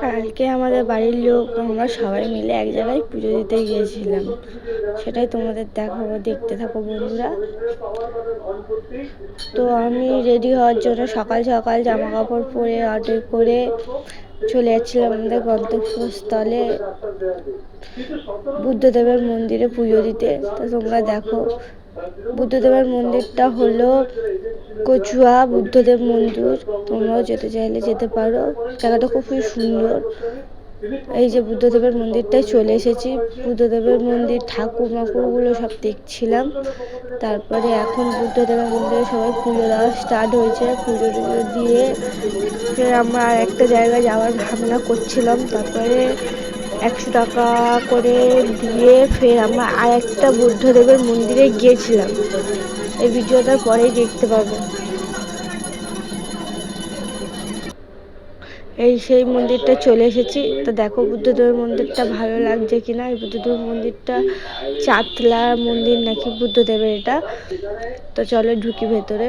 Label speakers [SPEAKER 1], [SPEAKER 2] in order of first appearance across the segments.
[SPEAKER 1] কালকে আমাদের বাড়ির লোক আমরা সবাই মিলে এক জায়গায় পুজো দিতে গিয়েছিলাম, সেটাই তোমাদের দেখাবো, দেখতে থাকো বন্ধুরা। তো আমি রেডি হওয়ার জন্য সকাল সকাল জামা কাপড় পরে অটো করে চলে যাচ্ছিলাম আমাদের গন্তব্যস্থলে বুদ্ধদেবের মন্দিরে পুজো দিতে। তো তোমরা দেখো, বুদ্ধদেবের মন্দিরটা হলো কচুয়া বুদ্ধদেব মন্দির। তোমরাও যেতে চাইলে যেতে পারো, জায়গাটা খুবই সুন্দর। এই যে বুদ্ধদেবের মন্দিরটায় চলে এসেছি। বুদ্ধদেবের মন্দির ঠাকুর মাকুরগুলো সব দেখছিলাম। তারপরে এখন বুদ্ধদেবের মন্দিরে সবাই পুজো দেওয়া স্টার্ট হয়েছে। পুজো টুজো দিয়ে ফের আমরা আর একটা জায়গায় যাওয়ার ভাবনা করছিলাম। তারপরে 100 টাকা করে দিয়ে ফের আমরা আর একটা বুদ্ধদেবের মন্দিরে গিয়েছিলাম। এই ভিডিওটার পরেই দেখতে পাবেন। এই সেই মন্দিরটা চলে এসেছি। তো দেখো বুদ্ধদেবের মন্দিরটা ভালো লাগছে কিনা। এই বুদ্ধদেবের মন্দিরটা চাতলা মন্দির নাকি বুদ্ধদেবের এটা। তো চলো ঢুকি ভেতরে।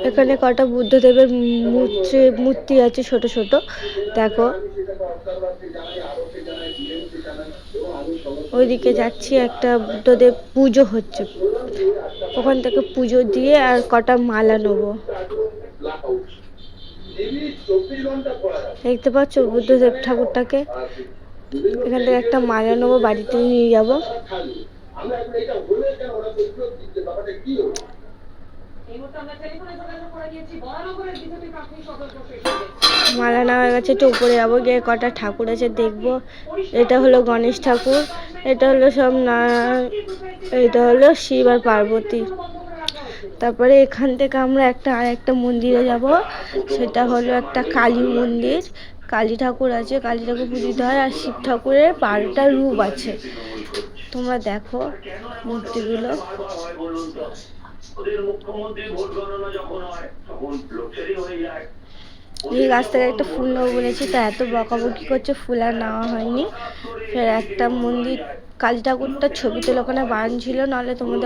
[SPEAKER 1] এখানে কটা বুদ্ধদেবের মূর্তি আছে ছোট ছোট, দেখো। ওইদিকে যাচ্ছি, একটা বুদ্ধদেব পুজো হচ্ছে, ওখান থেকে পুজো দিয়ে আর কটা মালা নেবো। দেখতে পাচ্ছ বুদ্ধদেব ঠাকুরটাকে, এখান থেকে একটা মালা নেবো, বাড়িতে নিয়ে যাবো। মালা নেওয়া হয়ে গেছে, একটু উপরে যাবো, গিয়ে কটা ঠাকুর আছে দেখবো। এটা হলো গণেশ ঠাকুর, এটা হলো সব না, এটা হলো শিব আর পার্বতী। তারপরে এখান থেকে আমরা আর একটা মন্দিরে যাব, সেটা হলো একটা কালী মন্দির। কালী ঠাকুর আছে, কালী ঠাকুর পুজিতে হয়, আর শিব ঠাকুরের 12টা রূপ আছে। তোমরা দেখো মূর্তিগুলো। এই গাছ থেকে একটা ফুল নেবো বলেছি, তা এত বকাবকি করছে, ফুল আর নেওয়া হয়নি। ফের একটা মন্দির, কালী ঠাকুরটার ছবি তোলা ওখানে বান ছিল, নাহলে তোমাদের